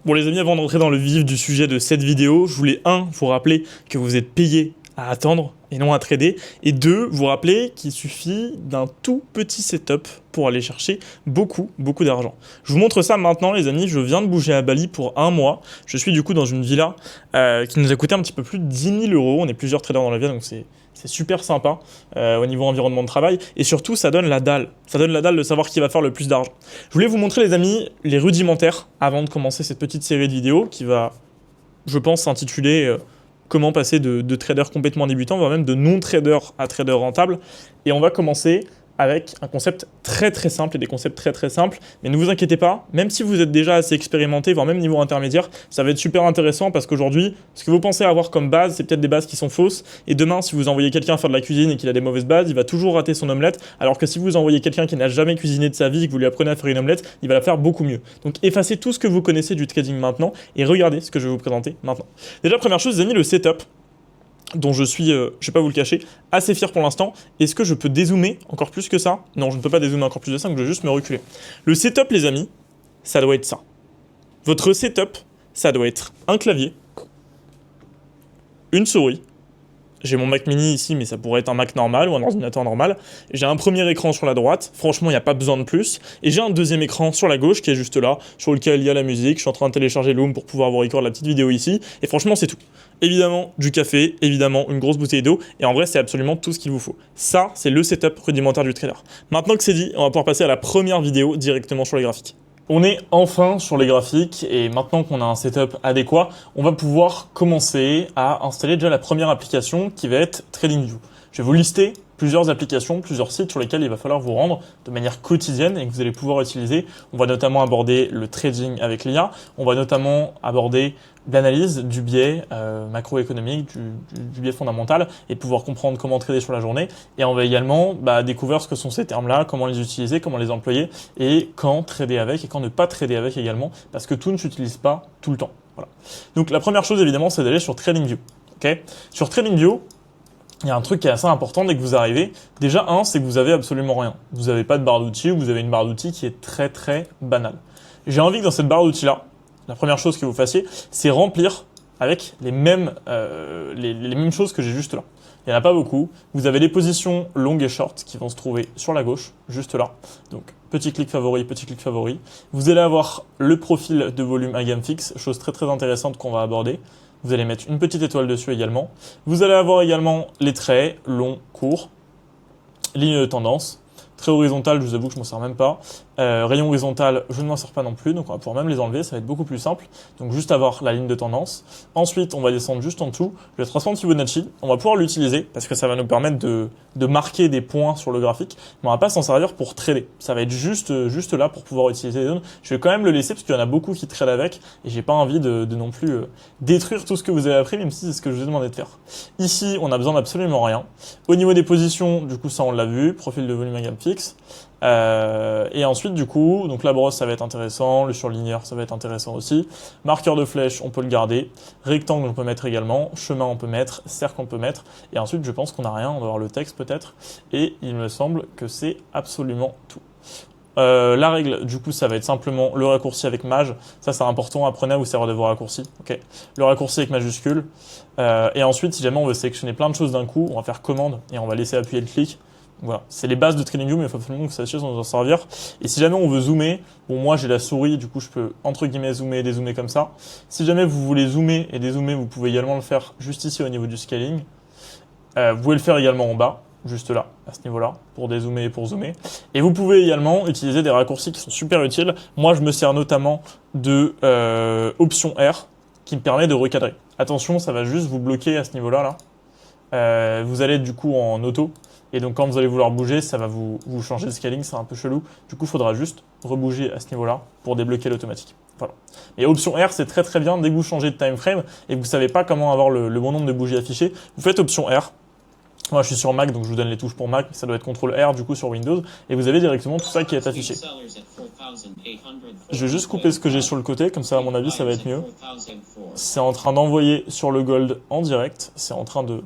Bon les amis, avant d'entrer dans le vif du sujet de cette vidéo, je voulais vous rappeler que vous êtes payé à attendre et non à trader, et 2, vous rappeler qu'il suffit d'un tout petit setup pour aller chercher beaucoup d'argent. Je vous montre ça maintenant les amis, je viens de bouger à Bali pour 1 mois, je suis du coup dans une villa qui nous a coûté un petit peu plus de 10 000 euros, on est plusieurs traders dans la villa donc c'est super sympa au niveau environnement de travail, et surtout ça donne la dalle de savoir qui va faire le plus d'argent. Je voulais vous montrer les amis les rudimentaires avant de commencer cette petite série de vidéos qui va, je pense, s'intituler comment passer de trader complètement débutant, voire même de non-trader à trader rentable. Et on va commencer avec un concept très simple et des concepts très simples. Mais ne vous inquiétez pas, même si vous êtes déjà assez expérimenté, voire même niveau intermédiaire, ça va être super intéressant parce qu'aujourd'hui, ce que vous pensez avoir comme base, c'est peut-être des bases qui sont fausses. Et demain, si vous envoyez quelqu'un faire de la cuisine et qu'il a des mauvaises bases, il va toujours rater son omelette. Alors que si vous envoyez quelqu'un qui n'a jamais cuisiné de sa vie et que vous lui apprenez à faire une omelette, il va la faire beaucoup mieux. Donc effacez tout ce que vous connaissez du trading maintenant et regardez ce que je vais vous présenter maintenant. Déjà, première chose, les amis, le setup dont je suis, je vais pas vous le cacher, assez fier pour l'instant. Est-ce que je peux dézoomer encore plus que ça? Non, je ne peux pas dézoomer encore plus de ça, donc je vais juste me reculer. Le setup, les amis, ça doit être ça. Votre setup, ça doit être un clavier, une souris. J'ai mon Mac mini ici, mais ça pourrait être un Mac normal ou un ordinateur normal. J'ai un premier écran sur la droite, franchement, il n'y a pas besoin de plus. Et j'ai un deuxième écran sur la gauche qui est juste là, sur lequel il y a la musique. Je suis en train de télécharger Loom pour pouvoir vous recorder la petite vidéo ici. Et franchement, c'est tout. Évidemment, du café, évidemment, une grosse bouteille d'eau. Et en vrai, c'est absolument tout ce qu'il vous faut. Ça, c'est le setup rudimentaire du trader. Maintenant que c'est dit, on va pouvoir passer à la première vidéo directement sur les graphiques. On est enfin sur les graphiques et maintenant qu'on a un setup adéquat, on va pouvoir commencer à installer déjà la première application qui va être TradingView. Je vais vous lister plusieurs applications, plusieurs sites sur lesquels il va falloir vous rendre de manière quotidienne et que vous allez pouvoir utiliser. On va notamment aborder le trading avec l'IA, on va notamment aborder l'analyse du biais macroéconomique, du biais fondamental et pouvoir comprendre comment trader sur la journée. Et on va également découvrir ce que sont ces termes-là, comment les utiliser, comment les employer et quand trader avec et quand ne pas trader avec également parce que tout ne s'utilise pas tout le temps. Voilà. Donc la première chose évidemment c'est d'aller sur TradingView. Okay, sur TradingView, il y a un truc qui est assez important dès que vous arrivez. Déjà, c'est que vous avez absolument rien. Vous n'avez pas de barre d'outils ou vous avez une barre d'outils qui est très banale. J'ai envie que dans cette barre d'outils-là, la première chose que vous fassiez, c'est remplir avec les mêmes choses que j'ai juste là. Il n'y en a pas beaucoup. Vous avez les positions longues et short qui vont se trouver sur la gauche, juste là. Donc, petit clic favori, petit clic favori. Vous allez avoir le profil de volume à gamme fixe, chose très intéressante qu'on va aborder. Vous allez mettre une petite étoile dessus également. Vous allez avoir également les traits, long, court, ligne de tendance. Trait horizontal, je vous avoue que je m'en sers même pas. Rayon horizontal, je ne m'en sers pas non plus, donc on va pouvoir même les enlever, ça va être beaucoup plus simple. Donc juste avoir la ligne de tendance. Ensuite, on va descendre juste en dessous. Le transform Fibonacci, on va pouvoir l'utiliser parce que ça va nous permettre de marquer des points sur le graphique, mais on va pas s'en servir pour trader. Ça va être juste là pour pouvoir utiliser les zones. Je vais quand même le laisser parce qu'il y en a beaucoup qui tradent avec et j'ai pas envie de non plus détruire tout ce que vous avez appris, même si c'est ce que je vous ai demandé de faire. Ici, on a besoin d'absolument rien. Au niveau des positions, du coup, ça on l'a vu, profil de volume à gamme fixe. Et ensuite du coup, donc la brosse ça va être intéressant, le surligneur ça va être intéressant aussi, marqueur de flèche on peut le garder, rectangle on peut mettre également, chemin on peut mettre, cercle on peut mettre, et ensuite je pense qu'on n'a rien, on va voir le texte peut-être, et il me semble que c'est absolument tout. La règle, du coup, ça va être simplement le raccourci avec maj. Ça, c'est important. Apprenez à vous servir de vos raccourcis. Okay. Le raccourci avec majuscule. Et ensuite, si jamais on veut sélectionner plein de choses d'un coup, on va faire commande et on va laisser appuyer le clic. Voilà, c'est les bases de TradingView, mais il faut absolument que vous sachiez s'en servir. Et si jamais on veut zoomer, bon, moi j'ai la souris, du coup je peux entre guillemets zoomer et dézoomer comme ça. Si jamais vous voulez zoomer et dézoomer, vous pouvez également le faire juste ici au niveau du scaling. Vous pouvez le faire également en bas, juste là, à ce niveau-là, pour dézoomer et pour zoomer. Et vous pouvez également utiliser des raccourcis qui sont super utiles. Moi je me sers notamment de option R, qui me permet de recadrer. Attention, ça va juste vous bloquer à ce niveau-là, là. Vous allez être du coup en auto. Et donc quand vous allez vouloir bouger, ça va vous changer le scaling, c'est un peu chelou. Du coup, il faudra juste rebouger à ce niveau-là pour débloquer l'automatique. Voilà. Et option R, c'est très bien dès que vous changez de time frame et que vous savez pas comment avoir le bon nombre de bougies affichées. Vous faites option R. Moi, je suis sur Mac, donc je vous donne les touches pour Mac. Ça doit être CTRL R du coup sur Windows. Et vous avez directement tout ça qui est affiché. Je vais juste couper ce que j'ai sur le côté, comme ça à mon avis ça va être mieux. C'est en train d'envoyer sur le gold en direct. C'est en train de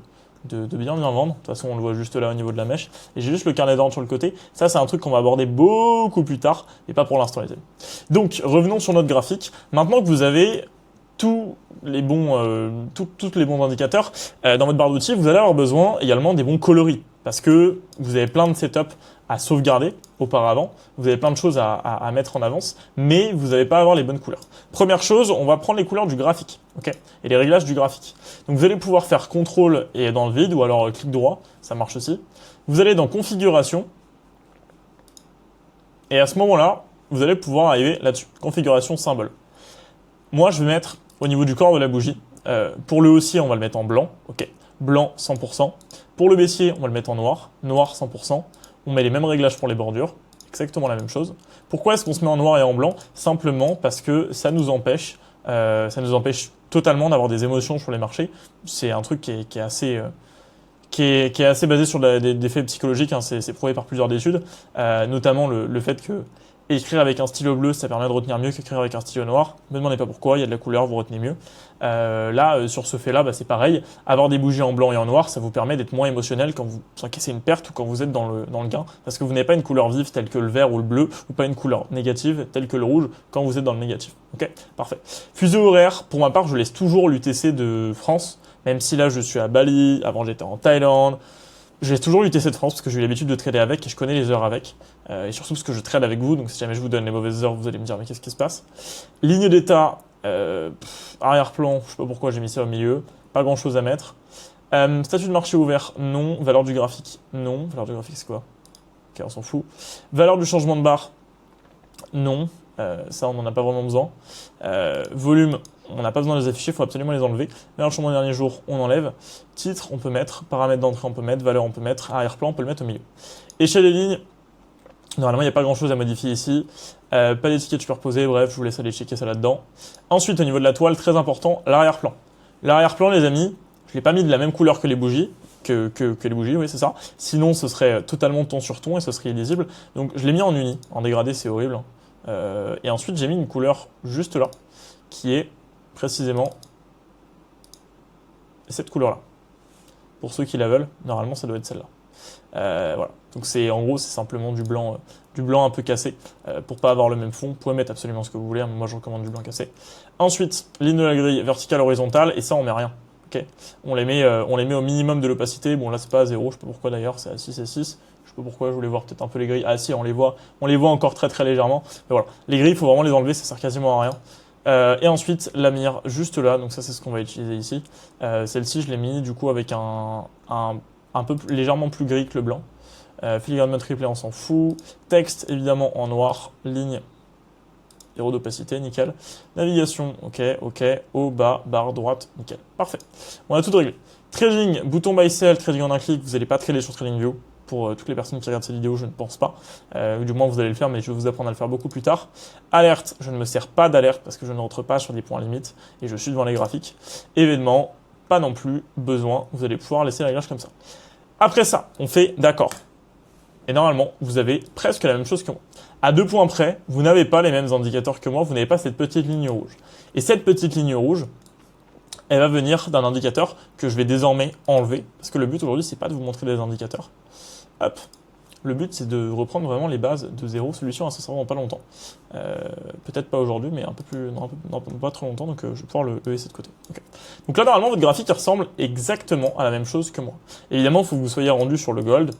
de bien vendre. De toute façon, on le voit juste là au niveau de la mèche. Et j'ai juste le carnet d'ordre sur le côté. Ça, c'est un truc qu'on va aborder beaucoup plus tard, et pas pour l'instant, les amis. Donc, revenons sur notre graphique. Maintenant que vous avez tous les bons indicateurs dans votre barre d'outils, vous allez avoir besoin également des bons coloris. Parce que vous avez plein de setups à sauvegarder auparavant, vous avez plein de choses à mettre en avance, mais vous n'allez pas avoir les bonnes couleurs. Première chose, on va prendre les couleurs du graphique, ok, et les réglages du graphique. Donc vous allez pouvoir faire CTRL et dans le vide, ou alors clic droit, ça marche aussi. Vous allez dans configuration, et à ce moment-là, vous allez pouvoir arriver là-dessus, configuration symbole. Moi, je vais mettre au niveau du corps de la bougie, pour le haussier, on va le mettre en blanc, ok, blanc 100%. Pour le baissier, on va le mettre en noir, noir 100%. On met les mêmes réglages pour les bordures, exactement la même chose. Pourquoi est-ce qu'on se met en noir et en blanc? Simplement parce que ça nous empêche totalement d'avoir des émotions sur les marchés. C'est un truc qui est assez basé sur des faits psychologiques, hein. C'est prouvé par plusieurs études, notamment le fait que écrire avec un stylo bleu, ça permet de retenir mieux qu'écrire avec un stylo noir. Ne me demandez pas pourquoi, il y a de la couleur, vous retenez mieux. Sur ce fait-là, c'est pareil. Avoir des bougies en blanc et en noir, ça vous permet d'être moins émotionnel quand vous encaissez une perte ou quand vous êtes dans le gain. Parce que vous n'avez pas une couleur vive telle que le vert ou le bleu, ou pas une couleur négative telle que le rouge quand vous êtes dans le négatif. Ok, parfait. Fuseau horaire, pour ma part, je laisse toujours l'UTC de France, même si là je suis à Bali, avant j'étais en Thaïlande. J'ai toujours l'UTC de France parce que j'ai eu l'habitude de trader avec et je connais les heures avec. Et surtout parce que je trade avec vous, donc si jamais je vous donne les mauvaises heures, vous allez me dire mais qu'est-ce qui se passe. Ligne d'état, arrière-plan, je sais pas pourquoi j'ai mis ça au milieu, pas grand chose à mettre. Statut de marché ouvert, non. Valeur du graphique, non. Valeur du graphique c'est quoi? Ok, on s'en fout. Valeur du changement de barre, non. Ça on n'en a pas vraiment besoin. Volume, on n'a pas besoin de les afficher, il faut absolument les enlever. Valeur de changement dernier jour, on enlève. Titre, on peut mettre. Paramètres d'entrée, on peut mettre. Valeur, on peut mettre. Arrière-plan, on peut le mettre au milieu. Échelle des lignes, normalement il n'y a pas grand chose à modifier ici. Pas d'étiquette superposée, bref, je vous laisse aller checker ça là-dedans. Ensuite, au niveau de la toile, très important, l'arrière-plan. L'arrière-plan, les amis, je ne l'ai pas mis de la même couleur que les bougies. Que les bougies, oui, c'est ça. Sinon, ce serait totalement ton sur ton et ce serait illisible. Donc, je l'ai mis en uni. En dégradé, c'est horrible. Et ensuite, j'ai mis une couleur juste là, qui est précisément cette couleur-là. Pour ceux qui la veulent, normalement, ça doit être celle-là. Voilà. Donc, en gros, c'est simplement du blanc un peu cassé. Pour pas avoir le même fond, vous pouvez mettre absolument ce que vous voulez. Hein, moi, je recommande du blanc cassé. Ensuite, ligne de la grille verticale, horizontale, et ça, on met rien. Okay. On les met au minimum de l'opacité. Bon, là, c'est pas à 0, je sais pas pourquoi d'ailleurs, c'est à 6 et 6. Je sais pas pourquoi, je voulais voir peut-être un peu les grilles. Ah si, on les voit encore très très légèrement. Mais voilà, les grilles, il faut vraiment les enlever, ça sert quasiment à rien. Et ensuite, la mire juste là, donc ça c'est ce qu'on va utiliser ici. Celle-ci, je l'ai mis du coup avec un peu légèrement plus gris que le blanc. Filigrane mode triplé, on s'en fout. Texte, évidemment, en noir. Ligne, 0 d'opacité, nickel. Navigation, ok. Haut, bas, barre, droite, nickel. Parfait. On a tout réglé. Trading, bouton buy sell, trading en un clic, vous n'allez pas trader sur TradingView. Pour toutes les personnes qui regardent cette vidéo, je ne pense pas. Du moins, vous allez le faire, mais je vais vous apprendre à le faire beaucoup plus tard. Alerte, je ne me sers pas d'alerte parce que je ne rentre pas sur des points limites et je suis devant les graphiques. Événement, pas non plus besoin. Vous allez pouvoir laisser la réglages comme ça. Après ça, on fait d'accord. Et normalement, vous avez presque la même chose que moi. À 2 points près, vous n'avez pas les mêmes indicateurs que moi, vous n'avez pas cette petite ligne rouge. Et cette petite ligne rouge, elle va venir d'un indicateur que je vais désormais enlever. Parce que le but aujourd'hui, c'est pas de vous montrer des indicateurs. Hop. Le but, c'est de reprendre vraiment les bases de zéro. Celui-ci, ça sera dans pas longtemps. Peut-être pas aujourd'hui, mais un peu plus, non, pas trop longtemps, donc je vais pouvoir le laisser de côté. Okay. Donc là, normalement, votre graphique ressemble exactement à la même chose que moi. Évidemment, il faut que vous soyez rendu sur le gold.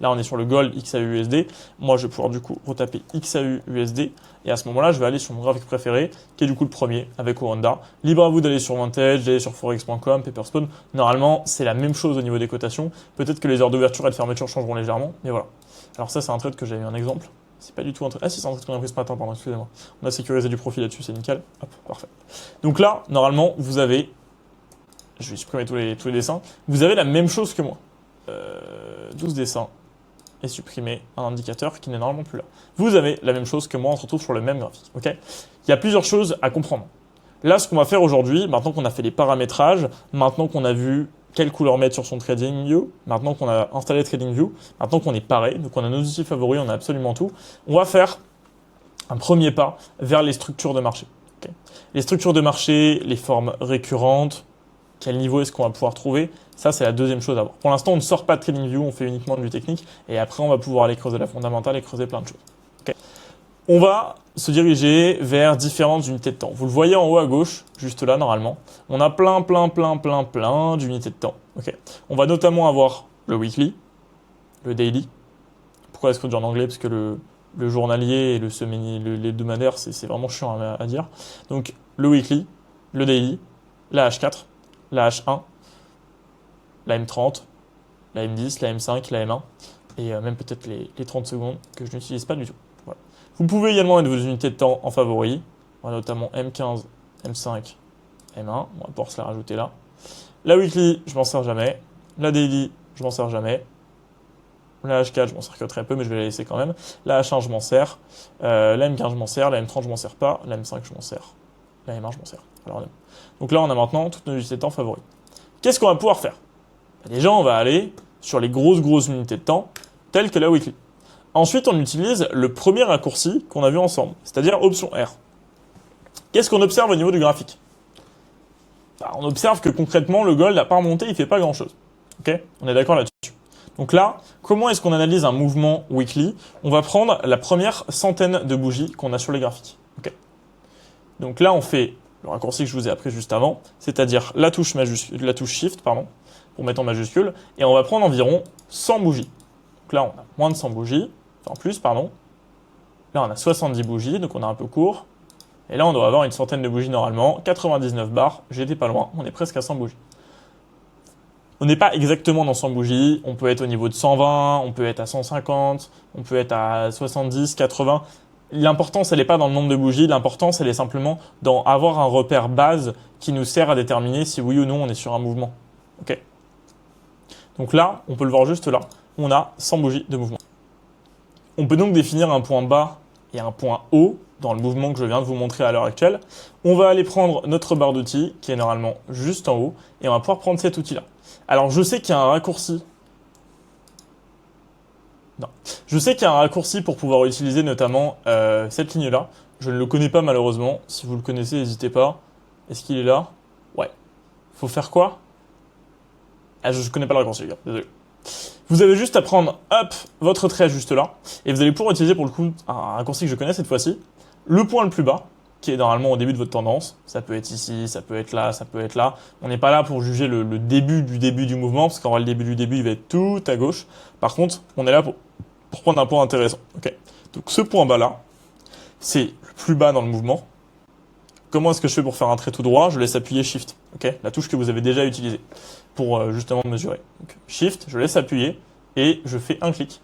Là, on est sur le gold XAU-USD. Moi, je vais pouvoir du coup retaper XAU-USD. Et à ce moment-là, je vais aller sur mon graphique préféré, qui est du coup le premier, avec Oanda. Libre à vous d'aller sur Vintage, d'aller sur Forex.com, Paperspawn. Normalement, c'est la même chose au niveau des cotations. Peut-être que les heures d'ouverture et de fermeture changeront légèrement, mais voilà. Alors ça, c'est un trade que j'avais eu un exemple. C'est pas du tout un trade. Ah si, c'est un trade qu'on a pris ce matin, pardon, excusez-moi. On a sécurisé du profit là-dessus, c'est nickel. Hop, parfait. Donc là, normalement, vous avez... Je vais supprimer tous les dessins. Vous avez la même chose que moi. 12 dessins. Et supprimer un indicateur qui n'est normalement plus là. Vous avez la même chose que moi, on se retrouve sur le même graphique. Okay, il y a plusieurs choses à comprendre. Là, ce qu'on va faire aujourd'hui, maintenant qu'on a fait les paramétrages, maintenant qu'on a vu quelle couleur mettre sur son TradingView, maintenant qu'on a installé TradingView, maintenant qu'on est paré, donc on a nos outils favoris, on a absolument tout, on va faire un premier pas vers les structures de marché. Okay, les structures de marché, les formes récurrentes, quel niveau est-ce qu'on va pouvoir trouver, ça c'est la deuxième chose à voir. Pour l'instant, on ne sort pas de TradingView, on fait uniquement du technique, et après on va pouvoir aller creuser la fondamentale et creuser plein de choses. Okay. On va se diriger vers différentes unités de temps. Vous le voyez en haut à gauche, juste là normalement. On a plein d'unités de temps. Okay. On va notamment avoir le weekly, le daily. Pourquoi est-ce qu'on dit en anglais? Parce que le journalier et l'hebdomadaire, c'est vraiment chiant à dire. Donc le weekly, le daily, la H4, la H1, la M30, la M10, la M5, la M1, et même peut-être les 30 secondes que je n'utilise pas du tout. Voilà. Vous pouvez également mettre vos unités de temps en favoris, notamment M15, M5, M1, on va pouvoir se la rajouter là. La weekly, je m'en sers jamais. La daily, je m'en sers jamais. La H4, je m'en sers que très peu, mais je vais la laisser quand même. La H1, je m'en sers. La M15, je m'en sers. La M30, je m'en sers pas. La M5, je m'en sers. La M1, je m'en sers. Alors, donc là, on a maintenant toutes nos unités de temps favoris. Qu'est-ce qu'on va pouvoir faire? Déjà, on va aller sur les grosses unités de temps, telles que la weekly. Ensuite, on utilise le premier raccourci qu'on a vu ensemble, c'est-à-dire option R. Qu'est-ce qu'on observe au niveau du graphique? On observe que concrètement, le gold n'a pas remonté, il ne fait pas grand-chose. Okay, on est d'accord là-dessus. Donc là, comment est-ce qu'on analyse un mouvement weekly? On va prendre la première centaine de bougies qu'on a sur les graphiques. Okay. Donc là, on fait le raccourci que je vous ai appris juste avant, c'est-à-dire la touche Shift, pour mettre en majuscule, et on va prendre environ 100 bougies. Donc là, on a moins de 100 bougies, enfin plus, pardon. Là, on a 70 bougies, donc on a un peu court. Et là, on doit avoir une centaine de bougies normalement, 99 barres, j'étais pas loin, on est presque à 100 bougies. On n'est pas exactement dans 100 bougies, on peut être au niveau de 120, on peut être à 150, on peut être à 70, 80. L'importance, elle n'est pas dans le nombre de bougies, l'importance, elle est simplement dans avoir un repère base qui nous sert à déterminer si oui ou non on est sur un mouvement. Okay. Donc là, on peut le voir juste là, on a 100 bougies de mouvement. On peut donc définir un point bas et un point haut dans le mouvement que je viens de vous montrer à l'heure actuelle. On va aller prendre notre barre d'outils qui est normalement juste en haut et on va pouvoir prendre cet outil-là. Alors, je sais qu'il y a un raccourci. Non. Je sais qu'il y a un raccourci pour pouvoir utiliser notamment cette ligne-là. Je ne le connais pas malheureusement. Si vous le connaissez, n'hésitez pas. Est-ce qu'il est là? Ouais. Faut faire quoi? Ah, je ne connais pas le raccourci, les gars. Désolé. Vous avez juste à prendre, hop, votre trait juste là. Et vous allez pouvoir utiliser pour le coup un raccourci que je connais cette fois-ci. Le point le plus bas, qui est normalement au début de votre tendance. Ça peut être ici, ça peut être là, ça peut être là. On n'est pas là pour juger le début du mouvement, parce qu'en vrai, le début du début, il va être tout à gauche. Par contre, on est là pour prendre un point intéressant. Okay. Donc ce point bas-là, c'est le plus bas dans le mouvement. Comment est-ce que je fais pour faire un trait tout droit? Je laisse appuyer Shift, okay, la touche que vous avez déjà utilisée pour justement mesurer. Donc, Shift, je laisse appuyer et je fais un clic.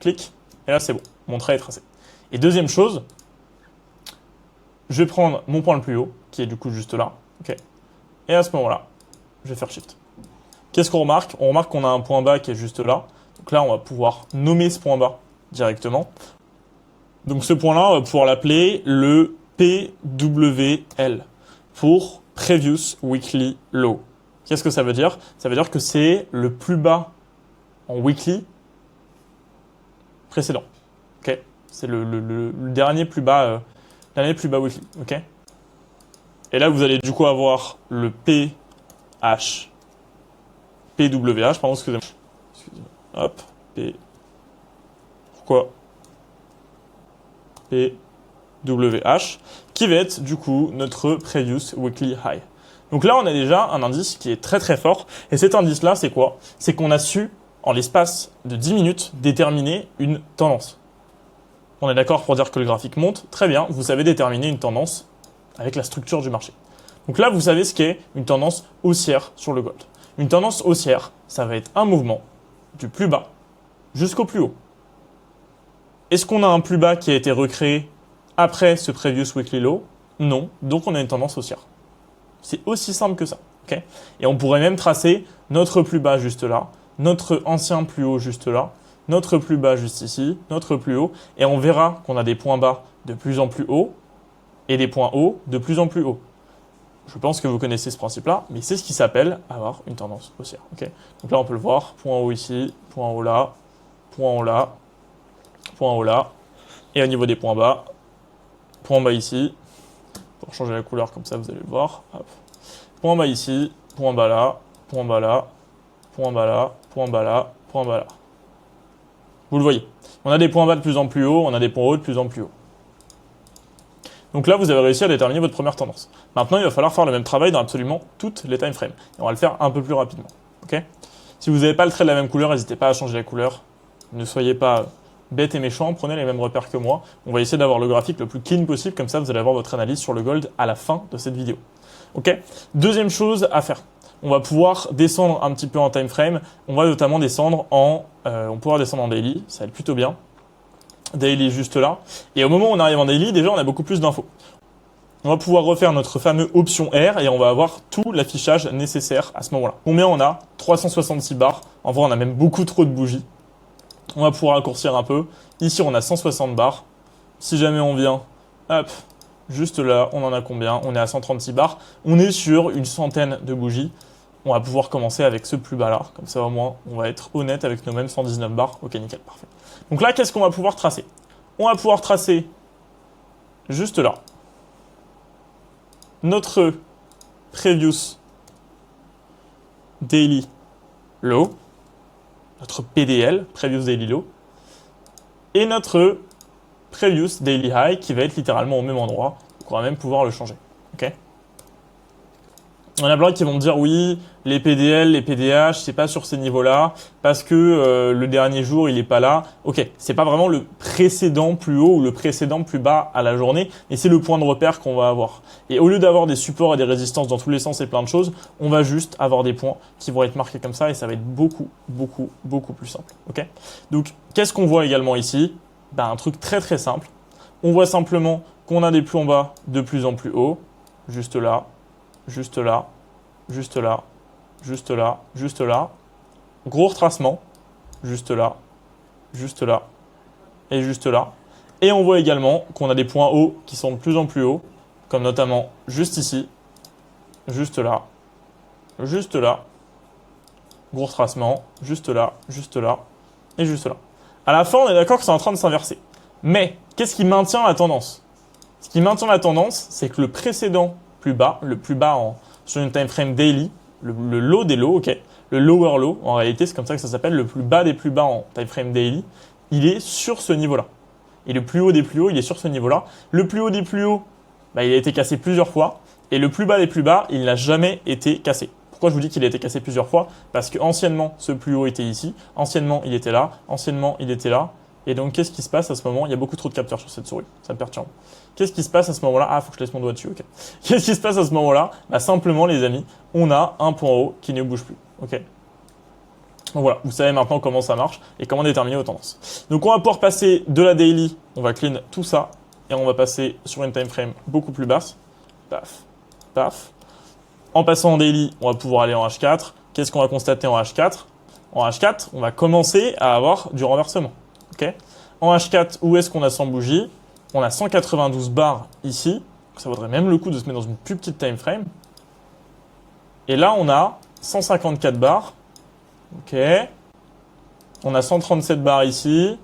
Clic, et là c'est bon, mon trait est tracé. Et deuxième chose, je vais prendre mon point le plus haut, qui est du coup juste là, okay, et à ce moment-là, je vais faire Shift. Qu'est-ce qu'on remarque? On remarque qu'on a un point bas qui est juste là. Donc là, on va pouvoir nommer ce point bas directement. Donc ce point-là, on va pouvoir l'appeler le PWL pour Previous Weekly Low. Qu'est-ce que ça veut dire? Ça veut dire que c'est le plus bas en weekly précédent. Okay, c'est le dernier plus bas weekly. Okay, et là, vous allez du coup avoir le PWH, pardon, excusez-moi. Hop, pourquoi PWH, qui va être du coup notre Previous Weekly High. Donc là, on a déjà un indice qui est très fort. Et cet indice-là, c'est quoi? C'est qu'on a su, en l'espace de 10 minutes, déterminer une tendance. On est d'accord pour dire que le graphique monte? Très bien, vous savez déterminer une tendance avec la structure du marché. Donc là, vous savez ce qu'est une tendance haussière sur le gold. Une tendance haussière, ça va être un mouvement du plus bas jusqu'au plus haut. Est-ce qu'on a un plus bas qui a été recréé après ce Previous Weekly Low? Non, donc on a une tendance haussière. C'est aussi simple que ça. Okay, et on pourrait même tracer notre plus bas juste là, notre ancien plus haut juste là, notre plus bas juste ici, notre plus haut, et on verra qu'on a des points bas de plus en plus hauts et des points hauts de plus en plus hauts. Je pense que vous connaissez ce principe-là, mais c'est ce qui s'appelle avoir une tendance haussière. Okay, donc là, on peut le voir, point haut ici, point haut là, point haut là, point haut là, et au niveau des points bas, point bas ici, pour changer la couleur comme ça, vous allez le voir, hop. Point bas ici, point bas là, point bas là, point bas là, point bas là, point bas là. Vous le voyez. On a des points bas de plus en plus haut, on a des points hauts de plus en plus haut. Donc là, vous avez réussi à déterminer votre première tendance. Maintenant, il va falloir faire le même travail dans absolument toutes les time frames. Et on va le faire un peu plus rapidement. Okay, si vous n'avez pas le trait de la même couleur, n'hésitez pas à changer la couleur. Ne soyez pas bête et méchant, prenez les mêmes repères que moi. On va essayer d'avoir le graphique le plus clean possible, comme ça vous allez avoir votre analyse sur le gold à la fin de cette vidéo. Ok. Deuxième chose à faire. On va pouvoir descendre un petit peu en time frame. On va notamment descendre en daily, ça va être plutôt bien. Daily juste là. Et au moment où on arrive en daily, déjà on a beaucoup plus d'infos. On va pouvoir refaire notre fameux option R et on va avoir tout l'affichage nécessaire à ce moment-là. Combien on a? 366 barres. En vrai, on a même beaucoup trop de bougies. On va pouvoir raccourcir un peu. Ici, on a 160 barres. Si jamais on vient, hop, juste là, on en a combien? On est à 136 barres. On est sur une centaine de bougies. On va pouvoir commencer avec ce plus bas là. Comme ça, au moins, on va être honnête avec nos mêmes 119 barres. Ok, nickel, parfait. Donc là, qu'est-ce qu'on va pouvoir tracer? On va pouvoir tracer juste là notre previous daily low, notre PDL, previous daily low, et notre previous daily high qui va être littéralement au même endroit. On va même pouvoir le changer. Ok. On a plein qui vont me dire oui, les PDL, les PDH, c'est pas sur ces niveaux-là parce que le dernier jour il est pas là. Ok, c'est pas vraiment le précédent plus haut ou le précédent plus bas à la journée, mais c'est le point de repère qu'on va avoir. Et au lieu d'avoir des supports et des résistances dans tous les sens et plein de choses, on va juste avoir des points qui vont être marqués comme ça et ça va être beaucoup plus simple. Ok. Donc qu'est-ce qu'on voit également ici? Ben, un truc très très simple. On voit simplement qu'on a des plombs bas de plus en plus haut, juste là. Juste là, juste là, juste là, juste là. Gros retracement, juste là, juste là, et juste là. Et on voit également qu'on a des points hauts qui sont de plus en plus hauts, comme notamment juste ici, juste là, juste là. Gros retracement, juste là, et juste là. À la fin, on est d'accord que c'est en train de s'inverser. Mais, qu'est-ce qui maintient la tendance? Ce qui maintient la tendance, c'est que le précédent plus bas, le plus bas sur une time frame daily, le low des lows, ok, le lower low, en réalité c'est comme ça que ça s'appelle, le plus bas des plus bas en time frame daily, il est sur ce niveau-là. Et le plus haut des plus hauts, il est sur ce niveau-là. Le plus haut des plus hauts, bah, il a été cassé plusieurs fois, et le plus bas des plus bas, il n'a jamais été cassé. Pourquoi je vous dis qu'il a été cassé plusieurs fois? Parce que anciennement, ce plus haut était ici, anciennement, il était là, anciennement, il était là. Et donc, qu'est-ce qui se passe à ce moment? Il y a beaucoup trop de capteurs sur cette souris, ça me perturbe. Qu'est-ce qui se passe à ce moment-là? Ah, faut que je laisse mon doigt dessus, ok. Qu'est-ce qui se passe à ce moment-là? Bah, simplement, les amis, on a un point haut qui ne bouge plus, ok. Donc voilà, vous savez maintenant comment ça marche et comment déterminer vos tendances. Donc, on va pouvoir passer de la daily, on va clean tout ça, et on va passer sur une time frame beaucoup plus basse. Paf, paf. En passant en daily, on va pouvoir aller en H4. Qu'est-ce qu'on va constater en H4? En H4, on va commencer à avoir du renversement. Okay. En H4, où est-ce qu'on a 100 bougies? On a 192 barres ici. Ça vaudrait même le coup de se mettre dans une plus petite time frame. Et là, on a 154 barres. Ok. On a 137 barres ici.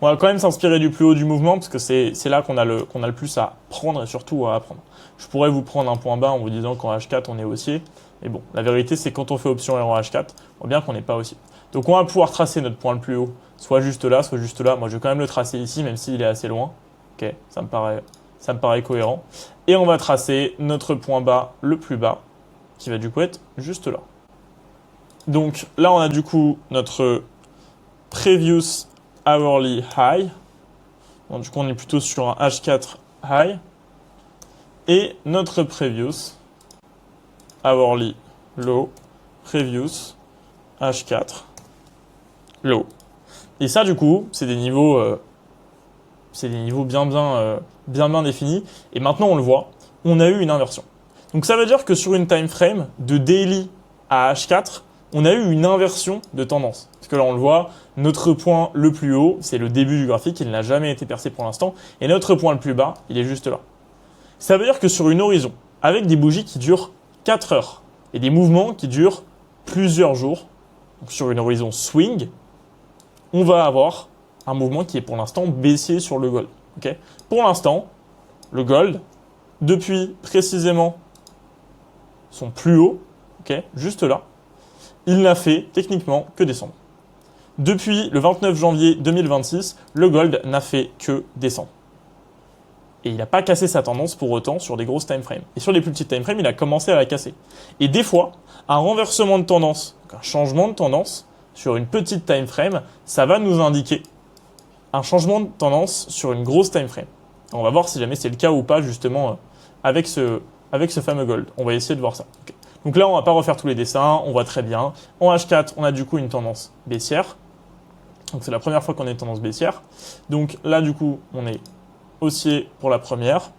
On va quand même s'inspirer du plus haut du mouvement parce que c'est là qu'on a le plus à prendre et surtout à apprendre. Je pourrais vous prendre un point bas en vous disant qu'en H4, on est haussier. Mais bon, la vérité, c'est que quand on fait option R en H4, on voit bien qu'on n'est pas haussier. Donc, on va pouvoir tracer notre point le plus haut, soit juste là, soit juste là. Moi, je vais quand même le tracer ici, même s'il est assez loin. Ok, ça me paraît cohérent. Et on va tracer notre point bas le plus bas, qui va du coup être juste là. Donc, là, on a du coup notre previous hourly high. Bon, du coup, on est plutôt sur un H4 high. Et notre previous hourly low, previous H4 low. Et ça, du coup, c'est des niveaux bien définis. Et maintenant, on le voit, on a eu une inversion. Donc, ça veut dire que sur une time frame de daily à H4, on a eu une inversion de tendance. Parce que là, on le voit, notre point le plus haut, c'est le début du graphique, il n'a jamais été percé pour l'instant. Et notre point le plus bas, il est juste là. Ça veut dire que sur une horizon, avec des bougies qui durent 4 heures et des mouvements qui durent plusieurs jours, donc sur une horizon swing, on va avoir un mouvement qui est pour l'instant baissier sur le gold. Okay, pour l'instant, le gold, depuis précisément son plus haut, ok, juste là, il n'a fait techniquement que descendre. Depuis le 29 janvier 2026, le gold n'a fait que descendre. Et il n'a pas cassé sa tendance pour autant sur des grosses time frames. Et sur les plus petites time frames, il a commencé à la casser. Et des fois, un renversement de tendance, donc un changement de tendance sur une petite time frame, ça va nous indiquer un changement de tendance sur une grosse time frame. On va voir si jamais c'est le cas ou pas justement avec ce fameux gold. On va essayer de voir ça. Okay. Donc là, on va pas refaire tous les dessins, on voit très bien. En H4, on a du coup une tendance baissière. Donc c'est la première fois qu'on a une tendance baissière. Donc là, du coup, on est haussier pour la première.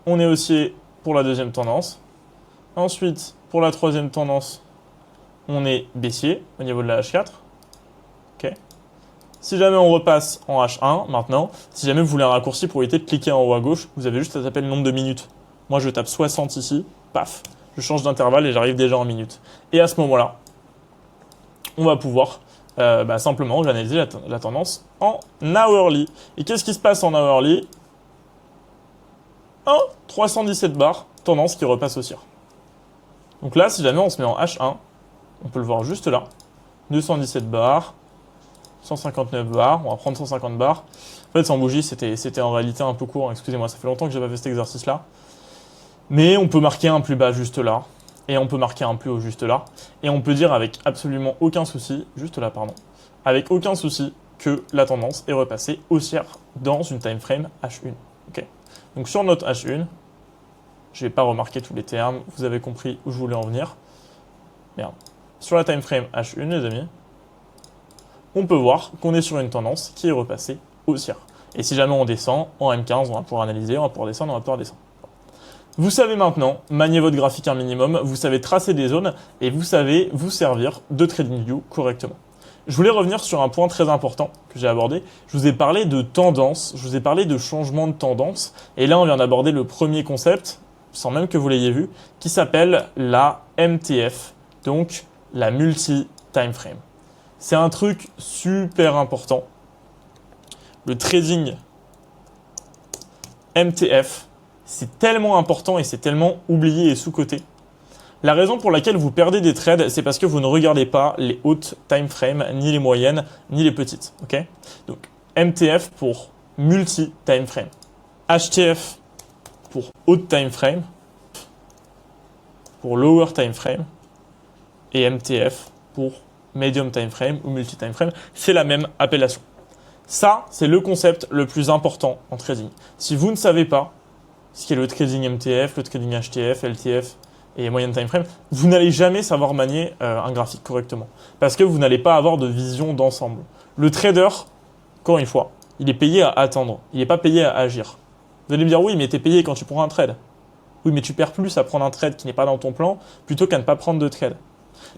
On est haussier pour la deuxième tendance. Ensuite, pour la troisième tendance, on est baissier au niveau de la H4. Okay. Si jamais on repasse en H1, maintenant, si jamais vous voulez un raccourci pour éviter de cliquer en haut à gauche, vous avez juste à taper le nombre de minutes. Moi, je tape 60 ici, paf, je change d'intervalle et j'arrive déjà en minutes. Et à ce moment-là, on va pouvoir simplement analyser la tendance en hourly. Et qu'est-ce qui se passe en hourly? 317 barres, tendance qui repasse haussière. Donc là, si jamais on se met en H1, on peut le voir juste là. 217 barres, 159 barres, on va prendre 150 barres. En fait, sans bougie, c'était en réalité un peu court. Excusez-moi, ça fait longtemps que j'ai pas fait cet exercice-là. Mais on peut marquer un plus bas juste là. Et on peut marquer un plus haut juste là. Et on peut dire avec absolument aucun souci, juste là, pardon, avec aucun souci que la tendance est repassée haussière dans une time frame H1. Okay. Donc sur notre H1, je ne vais pas remarquer tous les termes, vous avez compris où je voulais en venir. Merde. Sur la time frame H1, les amis, on peut voir qu'on est sur une tendance qui est repassée haussière. Et si jamais on descend, en M15, on va pouvoir analyser, on va pouvoir descendre, on va pouvoir descendre. Vous savez maintenant manier votre graphique un minimum, vous savez tracer des zones et vous savez vous servir de TradingView correctement. Je voulais revenir sur un point très important que j'ai abordé. Je vous ai parlé de tendance, je vous ai parlé de changement de tendance. Et là, on vient d'aborder le premier concept, sans même que vous l'ayez vu, qui s'appelle la MTF, donc la multi-time frame. C'est un truc super important. Le trading MTF, c'est tellement important et c'est tellement oublié et sous-coté. La raison pour laquelle vous perdez des trades, c'est parce que vous ne regardez pas les hautes time frames, ni les moyennes, ni les petites. Okay. Donc MTF pour multi-time frame. HTF pour haute time frame, pour lower time frame, et MTF pour medium time frame ou multi-time frame. C'est la même appellation. Ça, c'est le concept le plus important en trading. Si vous ne savez pas ce qu'est le trading MTF, le trading HTF, LTF et moyenne time frame, vous n'allez jamais savoir manier un graphique correctement. Parce que vous n'allez pas avoir de vision d'ensemble. Le trader, encore une fois, il est payé à attendre. Il n'est pas payé à agir. Vous allez me dire, oui, mais tu es payé quand tu prends un trade. Oui, mais tu perds plus à prendre un trade qui n'est pas dans ton plan plutôt qu'à ne pas prendre de trade.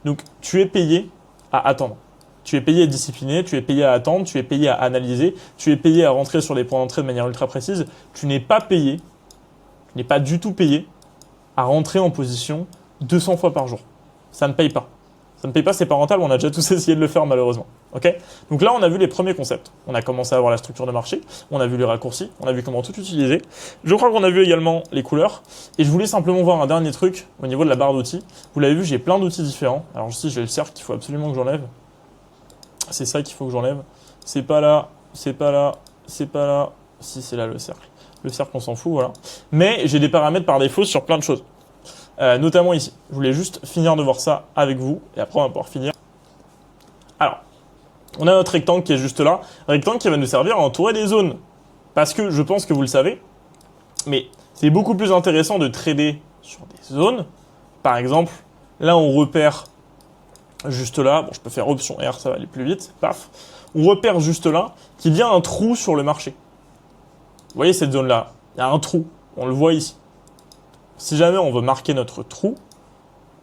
Donc, tu es payé à attendre. Tu es payé à discipliner, tu es payé à attendre, tu es payé à analyser, tu es payé à rentrer sur les points d'entrée de manière ultra précise. Tu n'es pas du tout payé à rentrer en position 200 fois par jour. Ça ne paye pas. Ça ne paye pas, c'est pas rentable, on a déjà tous essayé de le faire malheureusement. Okay. Donc là, on a vu les premiers concepts. On a commencé à voir la structure de marché, on a vu les raccourcis, on a vu comment tout utiliser. Je crois qu'on a vu également les couleurs. Et je voulais simplement voir un dernier truc au niveau de la barre d'outils. Vous l'avez vu, j'ai plein d'outils différents. Alors ici, j'ai le cercle qu'il faut absolument que j'enlève. C'est ça qu'il faut que j'enlève. C'est pas là, c'est pas là, c'est pas là. Si, c'est là le cercle. Le cercle, on s'en fout, voilà. Mais j'ai des paramètres par défaut sur plein de choses. Notamment ici. Je voulais juste finir de voir ça avec vous. Et après, on va pouvoir finir. Alors, on a notre rectangle qui est juste là. Rectangle qui va nous servir à entourer des zones. Parce que je pense que vous le savez. Mais c'est beaucoup plus intéressant de trader sur des zones. Par exemple, là, on repère juste là. Bon, je peux faire option R, ça va aller plus vite. Paf. On repère juste là qu'il y a un trou sur le marché. Vous voyez cette zone-là, il y a un trou, on le voit ici. Si jamais on veut marquer notre trou,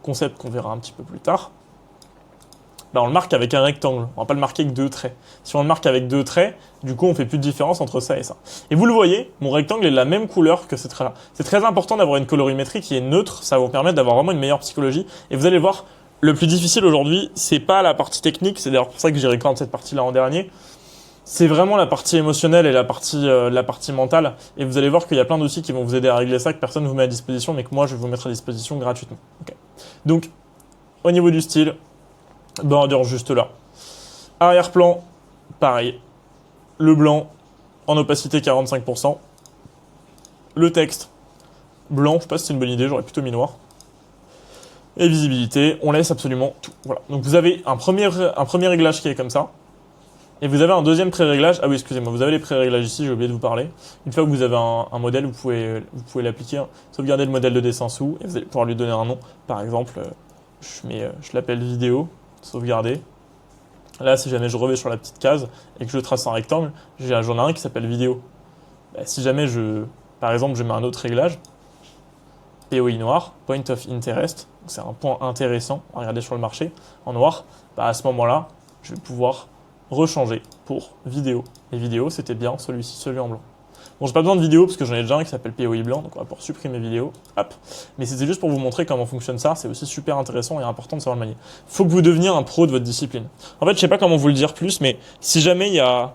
concept qu'on verra un petit peu plus tard, on le marque avec un rectangle, on ne va pas le marquer avec deux traits. Si on le marque avec deux traits, du coup on fait plus de différence entre ça et ça. Et vous le voyez, mon rectangle est de la même couleur que ces traits-là. C'est très important d'avoir une colorimétrie qui est neutre, ça va vous permettre d'avoir vraiment une meilleure psychologie. Et vous allez voir, le plus difficile aujourd'hui, c'est pas la partie technique, c'est d'ailleurs pour ça que j'ai recordé cette partie-là en dernier, C'est vraiment la partie émotionnelle et la partie mentale. Et vous allez voir qu'il y a plein d'outils qui vont vous aider à régler ça, que personne ne vous met à disposition, mais que moi, je vais vous mettre à disposition gratuitement. Ok. Donc, au niveau du style, border juste là. Arrière-plan, pareil. Le blanc, en opacité 45%. Le texte, blanc, je sais pas si c'est une bonne idée, j'aurais plutôt mis noir. Et visibilité, on laisse absolument tout. Voilà. Donc vous avez un premier réglage qui est comme ça. Et vous avez un deuxième pré-réglage. Ah oui, excusez-moi, vous avez les pré-réglages ici, j'ai oublié de vous parler. Une fois que vous avez un modèle, vous pouvez l'appliquer. Sauvegarder le modèle de dessin sous et vous allez pouvoir lui donner un nom. Par exemple, je l'appelle vidéo, sauvegarder. Là, si jamais je reviens sur la petite case et que je trace un rectangle, j'en ai un qui s'appelle vidéo. Bah, si jamais par exemple, je mets un autre réglage, POI noir, Point of Interest, c'est un point intéressant à regarder sur le marché, en noir, bah à ce moment-là, je vais pouvoir rechanger pour vidéo. Et vidéo, c'était bien celui-ci, celui en blanc. Bon, j'ai pas besoin de vidéo parce que j'en ai déjà un qui s'appelle POI blanc, donc on va pouvoir supprimer vidéo. Hop. Mais c'était juste pour vous montrer comment fonctionne ça, c'est aussi super intéressant et important de savoir le manier. Faut que vous deveniez un pro de votre discipline. En fait, je sais pas comment vous le dire plus, mais si jamais il y a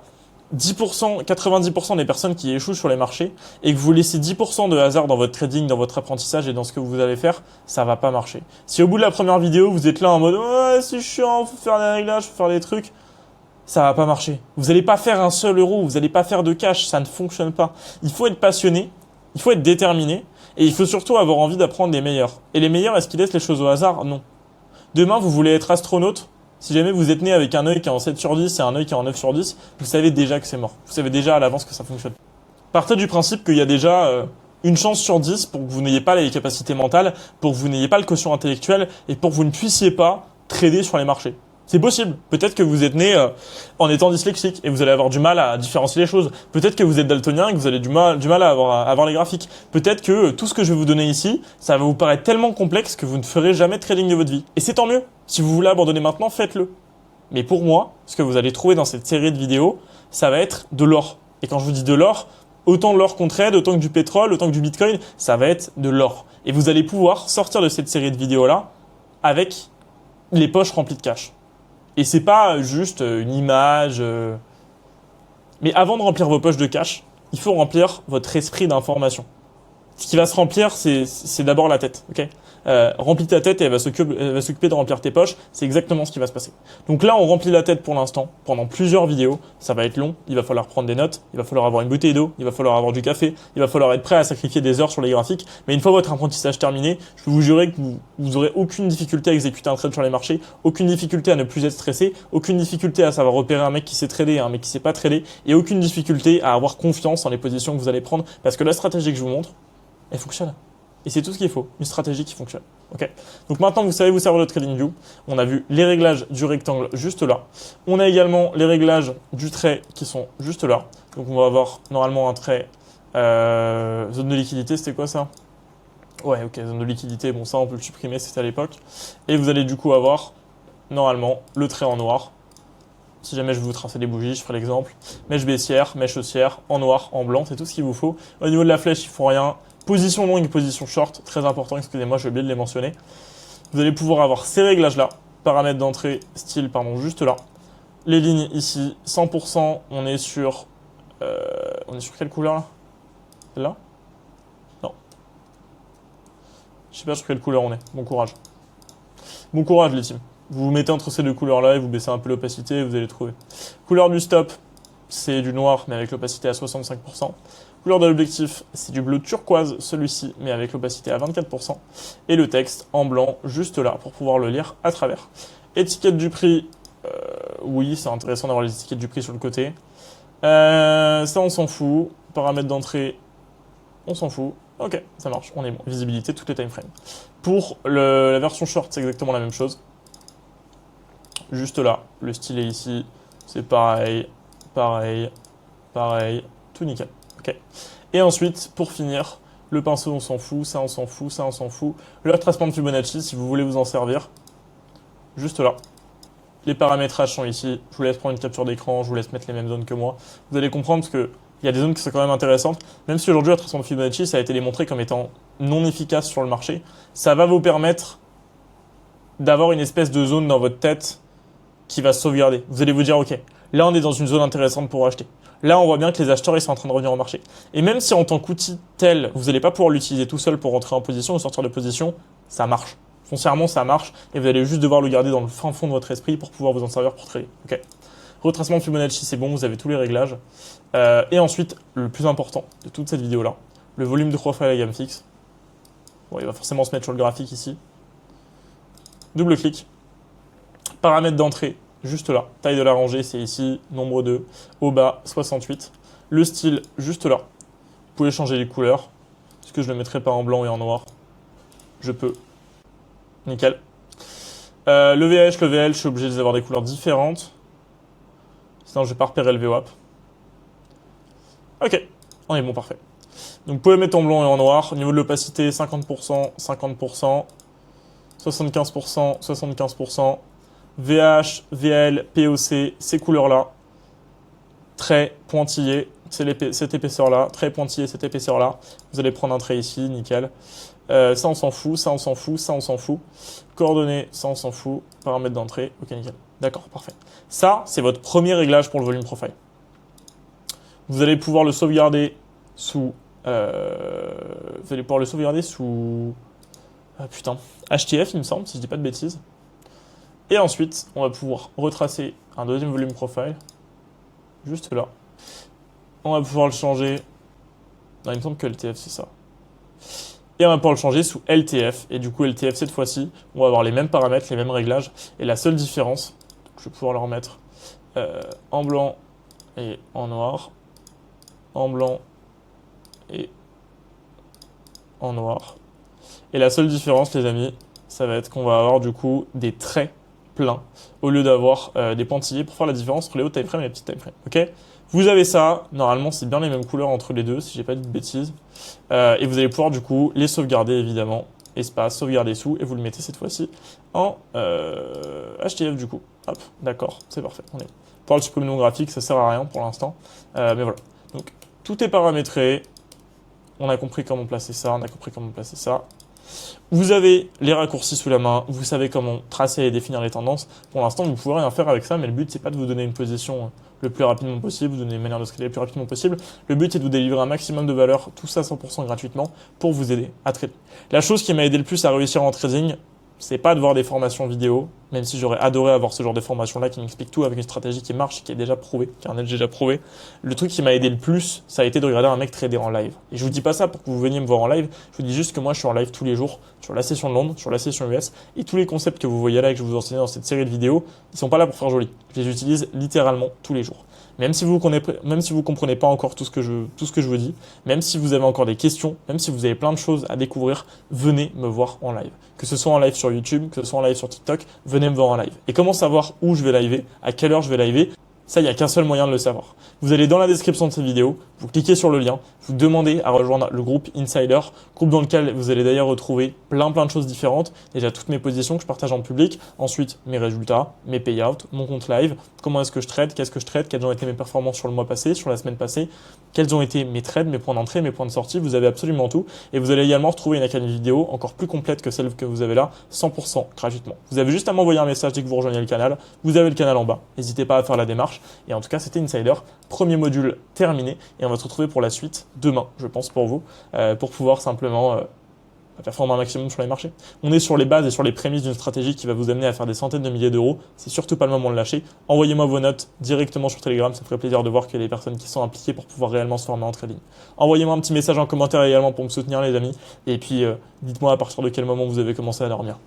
10%, 90% des personnes qui échouent sur les marchés et que vous laissez 10% de hasard dans votre trading, dans votre apprentissage et dans ce que vous allez faire, ça va pas marcher. Si au bout de la première vidéo, vous êtes là en mode « Ouais, c'est chiant, faut faire des réglages, faut faire des trucs », ça va pas marcher. Vous allez pas faire un seul euro, vous allez pas faire de cash, ça ne fonctionne pas. Il faut être passionné, il faut être déterminé et il faut surtout avoir envie d'apprendre des meilleurs. Et les meilleurs, est-ce qu'ils laissent les choses au hasard? Non. Demain, vous voulez être astronaute? Si jamais vous êtes né avec un œil qui est en 7 sur 10 et un œil qui est en 9 sur 10, vous savez déjà que c'est mort. Vous savez déjà à l'avance que ça fonctionne. Partez du principe qu'il y a déjà une chance sur 10 pour que vous n'ayez pas les capacités mentales, pour que vous n'ayez pas le quotient intellectuel et pour que vous ne puissiez pas trader sur les marchés. C'est possible. Peut-être que vous êtes né en étant dyslexique et vous allez avoir du mal à différencier les choses. Peut-être que vous êtes daltonien et que vous avez du mal à avoir les graphiques. Peut-être que tout ce que je vais vous donner ici, ça va vous paraître tellement complexe que vous ne ferez jamais de trading de votre vie. Et c'est tant mieux. Si vous voulez abandonner maintenant, faites-le. Mais pour moi, ce que vous allez trouver dans cette série de vidéos, ça va être de l'or. Et quand je vous dis de l'or, autant de l'or qu'on trade, autant que du pétrole, autant que du bitcoin, ça va être de l'or. Et vous allez pouvoir sortir de cette série de vidéos-là avec les poches remplies de cash. Et c'est pas juste une image. Mais avant de remplir vos poches de cash, il faut remplir votre esprit d'information. Ce qui va se remplir, c'est d'abord la tête, ok? Remplis ta tête et elle va s'occuper de remplir tes poches. C'est exactement ce qui va se passer. Donc là, on remplit la tête pour l'instant, pendant plusieurs vidéos. Ça va être long. Il va falloir prendre des notes. Il va falloir avoir une bouteille d'eau. Il va falloir avoir du café. Il va falloir être prêt à sacrifier des heures sur les graphiques. Mais une fois votre apprentissage terminé, je peux vous jurer que vous aurez aucune difficulté à exécuter un trade sur les marchés, aucune difficulté à ne plus être stressé, aucune difficulté à savoir repérer un mec qui sait trader et un mec qui sait pas trader, et aucune difficulté à avoir confiance en les positions que vous allez prendre, parce que la stratégie que je vous montre, elle fonctionne. Et c'est tout ce qu'il faut, une stratégie qui fonctionne. Ok. Donc maintenant, vous savez vous servir de TradingView. On a vu les réglages du rectangle juste là. On a également les réglages du trait qui sont juste là. Donc on va avoir normalement un trait zone de liquidité, c'était quoi ça? Ouais, ok, zone de liquidité, bon ça on peut le supprimer, c'était à l'époque. Et vous allez du coup avoir normalement le trait en noir. Si jamais je veux vous tracer des bougies, je ferai l'exemple. Mèche baissière, mèche haussière, en noir, en blanc, c'est tout ce qu'il vous faut. Au niveau de la flèche, il faut rien. Position longue et position short, très important, excusez-moi, j'ai oublié de les mentionner. Vous allez pouvoir avoir ces réglages-là, paramètres d'entrée, style, pardon, juste là. Les lignes ici, 100%, on est sur quelle couleur là? Celle-là? Non. Je sais pas sur quelle couleur on est, bon courage. Bon courage les teams. Vous vous mettez entre ces deux couleurs-là et vous baissez un peu l'opacité et vous allez trouver. Couleur du stop, c'est du noir, mais avec l'opacité à 65%. Couleur de l'objectif, c'est du bleu turquoise, celui-ci, mais avec l'opacité à 24%. Et le texte en blanc, juste là, pour pouvoir le lire à travers. Étiquette du prix, oui, c'est intéressant d'avoir les étiquettes du prix sur le côté. Ça, on s'en fout. Paramètres d'entrée, on s'en fout. Ok, ça marche, on est bon. Visibilité, toutes les time frames. Pour la version short, c'est exactement la même chose. Juste là, le stylet ici, c'est pareil, pareil, pareil, tout nickel. Okay. Et ensuite, pour finir, le pinceau, on s'en fout, ça, on s'en fout, ça, on s'en fout. Le retracement de Fibonacci, si vous voulez vous en servir, juste là. Les paramétrages sont ici. Je vous laisse prendre une capture d'écran, je vous laisse mettre les mêmes zones que moi. Vous allez comprendre parce que il y a des zones qui sont quand même intéressantes. Même si aujourd'hui, le retracement de Fibonacci, ça a été démontré comme étant non efficace sur le marché, ça va vous permettre d'avoir une espèce de zone dans votre tête qui va se sauvegarder. Vous allez vous dire, ok, Là, on est dans une zone intéressante pour acheter. Là, on voit bien que les acheteurs, ils sont en train de revenir au marché. Et même si en tant qu'outil tel, vous n'allez pas pouvoir l'utiliser tout seul pour rentrer en position ou sortir de position, ça marche. Foncièrement, ça marche et vous allez juste devoir le garder dans le fin fond de votre esprit pour pouvoir vous en servir pour trader. Ok. Retracement de Fibonacci, c'est bon, vous avez tous les réglages. Et ensuite, le plus important de toute cette vidéo-là, le volume de profil à la gamme fixe. Bon, il va forcément se mettre sur le graphique ici. Double clic. Paramètres d'entrée, juste là. Taille de la rangée, c'est ici, nombre 2. Au bas, 68. Le style, juste là. Vous pouvez changer les couleurs. Est-ce que je ne le mettrai pas en blanc et en noir? Je peux. Nickel. Le VH, le VL, je suis obligé d'avoir des couleurs différentes. Sinon, je ne vais pas repérer le VWAP. Ok, on est bon, parfait. Donc, vous pouvez mettre en blanc et en noir. Au niveau de l'opacité, 50%, 50%, 75%, 75%. VH, VL, POC, ces couleurs-là. Très pointillés, c'est cette épaisseur-là. Très pointillé, cette épaisseur-là. Vous allez prendre un trait ici, nickel. Ça, on s'en fout, ça, on s'en fout, ça, on s'en fout. Coordonnées, ça, on s'en fout. Paramètres d'entrée, ok, nickel. D'accord, parfait. Ça, c'est votre premier réglage pour le volume profile. Vous allez pouvoir le sauvegarder sous... Ah, putain, HTF, il me semble, si je dis pas de bêtises. Et ensuite, on va pouvoir retracer un deuxième volume profile. Juste là. On va pouvoir le changer... Non, il me semble que LTF, c'est ça. Et on va pouvoir le changer sous LTF. Et du coup, LTF, cette fois-ci, on va avoir les mêmes paramètres, les mêmes réglages. Et la seule différence, je vais pouvoir le remettre en blanc et en noir. En blanc et en noir. Et la seule différence, les amis, ça va être qu'on va avoir du coup des traits pleins au lieu d'avoir des pointillés pour faire la différence entre les hauts time frames et les petits time frames. Ok, vous avez ça, normalement c'est bien les mêmes couleurs entre les deux, si j'ai pas dit de bêtises. Et vous allez pouvoir du coup les sauvegarder évidemment. Espace, sauvegarder sous, et vous le mettez cette fois-ci en HTF du coup. Hop, d'accord, c'est parfait. On est. Pour le supprimer non graphique, ça sert à rien pour l'instant. Mais voilà. Donc tout est paramétré. On a compris comment placer ça, on a compris comment placer ça. Vous avez les raccourcis sous la main, vous savez comment tracer et définir les tendances. Pour l'instant, vous ne pouvez rien faire avec ça, mais le but, c'est pas de vous donner une position le plus rapidement possible, vous donner une manière de scaler le plus rapidement possible. Le but, c'est de vous délivrer un maximum de valeur, tout ça 100% gratuitement, pour vous aider à trader. La chose qui m'a aidé le plus à réussir en trading, c'est pas de voir des formations vidéo, même si j'aurais adoré avoir ce genre de formation-là qui m'explique tout avec une stratégie qui marche, qui est déjà prouvée, qui est un edge déjà prouvé. Le truc qui m'a aidé le plus, ça a été de regarder un mec trader en live. Et je vous dis pas ça pour que vous veniez me voir en live, je vous dis juste que moi je suis en live tous les jours, sur la session de Londres, sur la session US, et tous les concepts que vous voyez là et que je vous enseigne dans cette série de vidéos, ils sont pas là pour faire joli. Je les utilise littéralement tous les jours. Même si vous comprenez pas encore tout ce que je vous dis, même si vous avez encore des questions, même si vous avez plein de choses à découvrir, venez me voir en live. Que ce soit en live sur YouTube, que ce soit en live sur TikTok, venez me voir en live. Et comment savoir où je vais liver, à quelle heure je vais liver? Ça, il n'y a qu'un seul moyen de le savoir. Vous allez dans la description de cette vidéo, vous cliquez sur le lien, vous demandez à rejoindre le groupe Insider, groupe dans lequel vous allez d'ailleurs retrouver plein de choses différentes. Déjà toutes mes positions que je partage en public, ensuite mes résultats, mes payouts, mon compte live, comment est-ce que je trade, qu'est-ce que je trade, quelles ont été mes performances sur le mois passé, sur la semaine passée, quels ont été mes trades, mes points d'entrée, mes points de sortie, vous avez absolument tout. Et vous allez également retrouver une académie vidéo encore plus complète que celle que vous avez là, 100% gratuitement. Vous avez juste à m'envoyer un message dès que vous rejoignez le canal, vous avez le canal en bas, n'hésitez pas à faire la démarche. Et en tout cas, c'était Insider, premier module terminé, et on va se retrouver pour la suite demain, je pense pour vous, pour pouvoir simplement performer un maximum sur les marchés. On est sur les bases et sur les prémices d'une stratégie qui va vous amener à faire des centaines de milliers d'euros. C'est surtout pas le moment de lâcher. Envoyez-moi vos notes directement sur Telegram, ça me ferait plaisir de voir qu'il y a des personnes qui sont impliquées pour pouvoir réellement se former en trading. Envoyez-moi un petit message en commentaire également pour me soutenir les amis, et puis dites-moi à partir de quel moment vous avez commencé à dormir.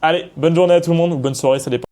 Allez, bonne journée à tout le monde, ou bonne soirée, ça dépend.